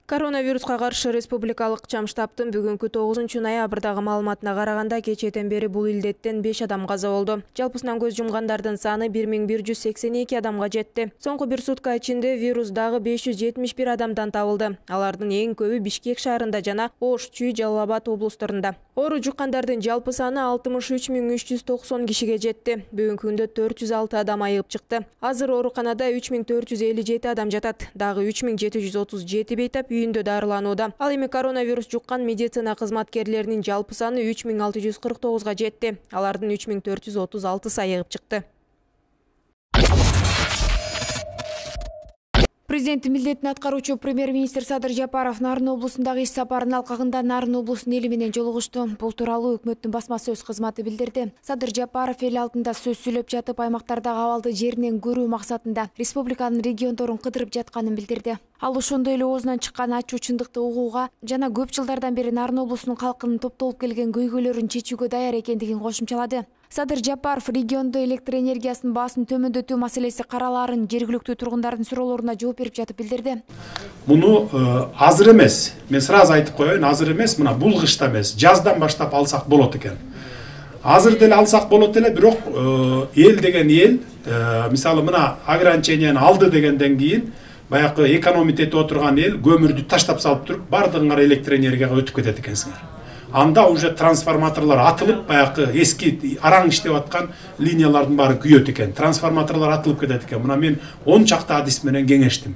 Коронавируска каршы республикалык чам штабтын бүгүнкү 9 ноябрдагы маалыматына караганда кечээден бери бул илдеттен 5 адам каза болду. Жалпысынан көз жумгандардын саны 1182 адамга жетти. Соңку бир сутка ичинде вирус дагы 571 адамдан табылды. Алардын эң көбү Бишкек шаарында жана Ош, Чүй, Жалал Абад облустарында. Оору жуккандардын жалпы саны 63390 кишиге жетти. Бүгүнкү күндө 406 адам айыгып чыкты. Азыр ооруканада 3457 адам жатат. Дагы 3737 бейтап үйүндө дарыланууда. Ал эми коронавирус жуккан медицина кызматкерлеринин жалпы саны 3649 жетти. Алардын 3436 айыгып чыкты. Президенттин милдетин аткаруучу премьер-министр Садыр Жапаров Нарын облусундагы иш сапарынын алкагында Нарын облусунун эли менен жолугушту. Бул тууралуу өкмөттүн басма сөз кызматы билдирди. Садыр Жапаров эл алдында сөз сүйлөп жатып, аймактардагы абалды жеринен көрүү максатында республиканын региондорун кыдырып жатканын билдирди. Ал ошондой эле оозунан чыккан ачуу чындыкты угууга жана көп жылдардан бери Нарын облусунун калкынын топтолуп келген көйгөйлөрүн чечүүгө даяр экендигин кошумчалады. Садыр Жапаров региондо электр энергиясынын баасын төмөндөтүү маселеси каралаарын жергиликтүү тургундардын суроолоруна жооп берип жатып билдирди. Муну азыр эмес, мен сразу айтып коеюн, азыр эмес, мына бул кышта эмес, жаздан баштап алсак болот экен. Азыр деле алсак болот эле, бирок эл деген эл, мисалы мына ограниченияны алды дегенден кийин баягы экономить этип отурган эл көмүрдү таштап салып туруп бардыгыңар электр энергияга өтүп кетет экенсиңер. Анда уже трансформаторлор атылып, баягы эски араң иштеп аткан линиялардын баары күйөт экен. Трансформаторлор атылып кетет экен. Мына мен 10 чакты адис менен кеңештим.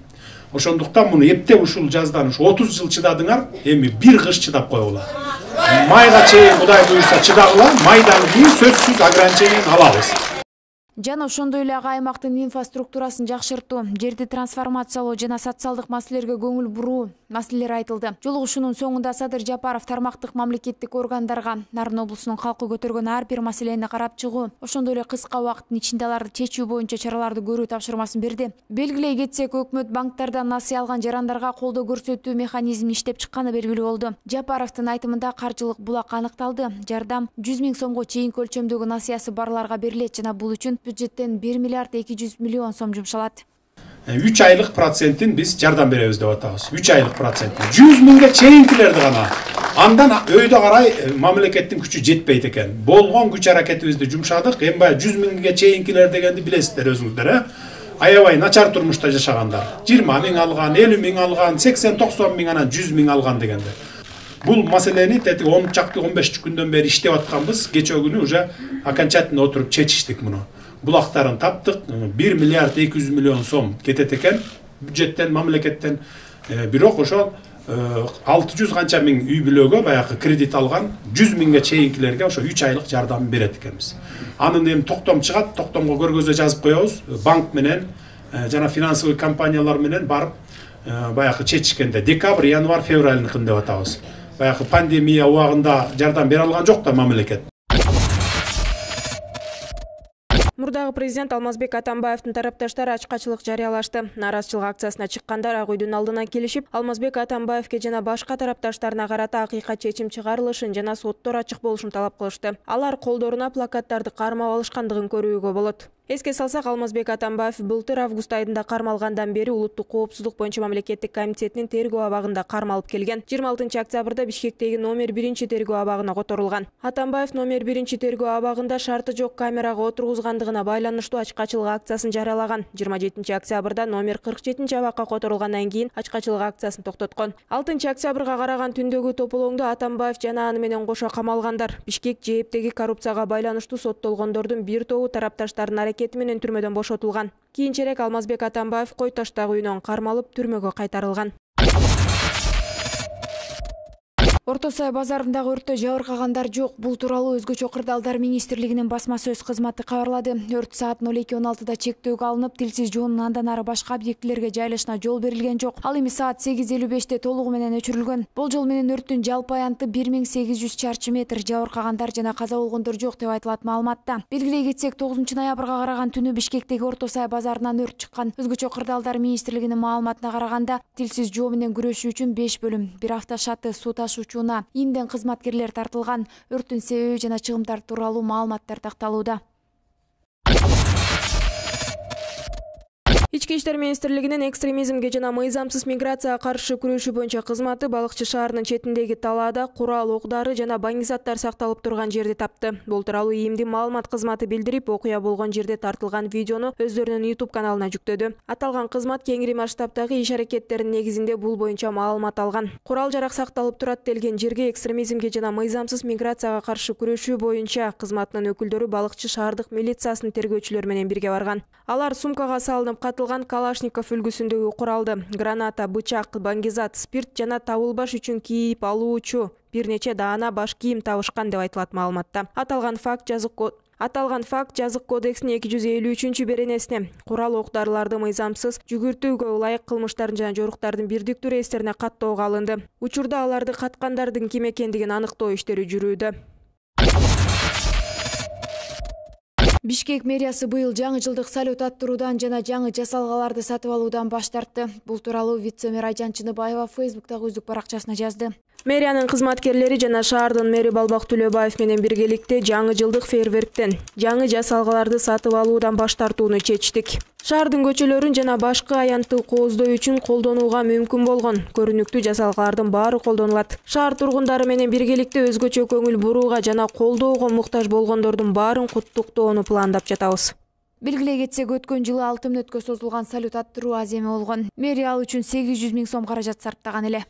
Ошондуктан муну эптеп ушул жаздан ушу 30 жыл чыдадыңар, эми бир кыш чыдап койгула. Майга чейин Кудай буйрса чыдагыла, майдан кийин сөзсүз ограничениени алабыз. Жана ошондой эле аймактын инфраструктурасын жакшыртуу, жерди трансформациялоо жана социалдык маселелерге көңүл буруу маселелер айтылды. Жолугушуунун соңунда Садыр Жапаров тармактык мамлекеттик органдарга Нарын облусунун калкы көтөргөн ар бир маселени карап чыгуу, ошондой эле кыска убакыттын ичинде аларды чечүү боюнча чараларды көрүү тапшырмасын берди. Белгилей кетсек, өкмөт банктардан насыя алган жарандарга колдоо көрсөтүү механизмин иштеп чыкканы белгилүү болду. Жапаровдун айтымында каржылык булак аныкталды. Жардам 100 000 сомго чейинки өлчөмдөгү насыясы барларга берилет жана бул үчүн бюджеттен 1 миллиард 200 миллион сом жумшалат. 3 айлык процентин биз жардам беребиз деп атабыз. 3 айлык процентин. 100 000ге чейинкилерди гана. Андан өйдө карай мамлекеттин күчү жетпейт экен. Болгон күч аракетибизди жумшадык. Эми баягы 100 000ге чейинкилер дегенди билесиздер өзүңүздөр, аябай начар турмушта жашагандар. 20 000 алган, 50 000 алган, 80-90 000 анан 100 000 алган дегендер. Бул маселени 10 чакты 15 күндөн бери иштеп атканбыз. Кечээ күнү уже окончательно отуруп чечиштик муну. Булактарын таптык, 1 миллиард 200 миллион сом кетет экен бюджеттен, мамлекеттен. Бирок ошол 600 канча миң үй бүлөгө баягы кредит алган 100 000ге чейинкилерге ошо 3 айлык жардам берет экенбиз. Анын эми токтом чыгат, токтомго көргөзө жазып коебуз. Банк менен жана финансовый компаниялар менен барып баягы чечишкенде декабрь, январь, февральныкын деп атабыз. Баягы пандемия убагында жардам бере алган жок да мамлекет. Мурдагы президент Алмазбек Атамбаевдин тарапташтары ачкачылык жарыялашты. Наразычылык акциясына чыккандар Ак үйдүн алдына келишип, Алмазбек Атамбаевке жана башка тарапташтарына карата акыйкат чечим чыгарылышын жана соттор ачык болушун талап кылышты. Алар колдоруна плакаттарды кармап алышкандыгын көрүүгө болот. Эске салсак, Алмазбек Атамбаев былтыр август айында кармалгандан бери улуттук коопсуздук боюнча мамлекеттик комитетинин тергөө абагында кармалып келген. 26 октябрда Бишкектеги номер 1 тергөө абагына которулган. Атамбаев номер 1 тергөө абагында шарты жок камерага отургузгандыгына байланыштуу ачкачылык акциясын жарыялаган. 27 октябрда номер 47 абакка которулгандан кийин ачкачылык акциясын токтоткон. 6 октябрга караган түндөгү тополоңдо Атамбаев жана аны менен кошо камалгандар. Бишкек ЖЭБтеги коррупцияга байланыштуу соттолгондордун бир тобу тарапташтардын менен түрмөдөн бошотулган. Кийинчерээк Алмазбек Атамбаев Кой Таштагы үйүнөн кармалып түрмөгө кайтарылган. Орто Сай базарындагы өрттө жабыркагандар жок. Бул тууралуу Өзгөчө кырдаалдар министрлигинин басма сөз кызматы кабарлады. Өрт саат 02:16 чектөөгө алынып, тилсиз жоонун андан ары башка объектилерге жайылышына жол берилген жок. Ал эми саат 8:55 толугу менен өчүрүлгөн. Болжол менен өрттүн жалпы аянты 1800 чарчы метр. Жабыркагандар жана каза болгондор жок деп айтылат маалыматта. Белгилей кетсек, 9 ноябрга караган түнү Бишкектеги Орто Сай базарынан өрт чыккан. Өзгөчө кырдаалдар министрлигинин маалыматына караганда, тилсиз жоо менен күрөшүү үчүн 5 бөлүм, бир автошаты, суу ташуучу инден кызматкерлер тартылган. Өрттүн себеби жана чыгымдар тууралуу маалыматтар такталууда. Ички иштер министрлигинин экстремизмге жана мыйзамсыз миграцияга каршы күрөшүү боюнча кызматы Балыкчы шаарынын четиндеги талаада курал, оқ-дары жана баңгизаттар сакталып турган жерди тапты. Бул тууралуу ИИМдин маалымат кызматы билдирип, окуя болгон жерде тартылган видеону өздөрүнүн YouTube каналына жүктөдү. Аталган кызмат кеңири масштабтагы иш аракеттеринин негизинде бул боюнча маалымат алган. Курал жарак сакталып турат делген жерге экстремизмге жана мыйзамсыз миграцияга каршы күрөшүү боюнча кызматынын өкүлдөрү Балыкчы шаардык милициясынын тергөөчүлөрү менен бирге барган. Алар сумкага салынып катылган Калашников үлгүсүндөгү куралды, граната, бычак, баңгизат, спирт жана табылбаш үчүн кийип алуучу бир нече даана баш кийим табышкан деп айтылат маалыматта. Аталган факт жазык кодексинин 253 беренесине курал, оқ-дарыларды мыйзамсыз жүгүртүүгө ылайык кылмыштардын жана жоруктардын бирдиктүү реестерине каттоого алынды. Учурда аларды каткандардын ким экендигин аныктоо иштери жүрүүдө. Бишкек мэриясы быйыл жаңы жылдык салют аттыруудан жана жаңы жасалгаларды сатып алуудан баш тартты. Бул тууралуу вице-мэр Айжан Чыныбаева Фейсбуктагы өздүк баракчасына жазды. Мэриянын кызматкерлери жана шаардын мэри Балбак Төлөбаев менен биргеликте жаңы жылдык фейерверктен жаңы жасалгаларды сатып алуудан баш тартууну чечтик. Шаардын көчөлөрүн жана башкы аянтты кооздоо үчүн колдонууга мүмкүн болгон көрүнүктүү жасалгалардын баары колдонулат. Шаар тургундары менен биргеликте өзгөчө көңүл бурууга жана колдоого муктаж болгондордун баарын куттуктоону пландап жатабыз. Белгилей кетсек, өткөн жылы 6 мүнөткө созулган салют аттыруу аз эме болгон. Мэрия ал үчүн 800 000 сом каражат сарптаган эле.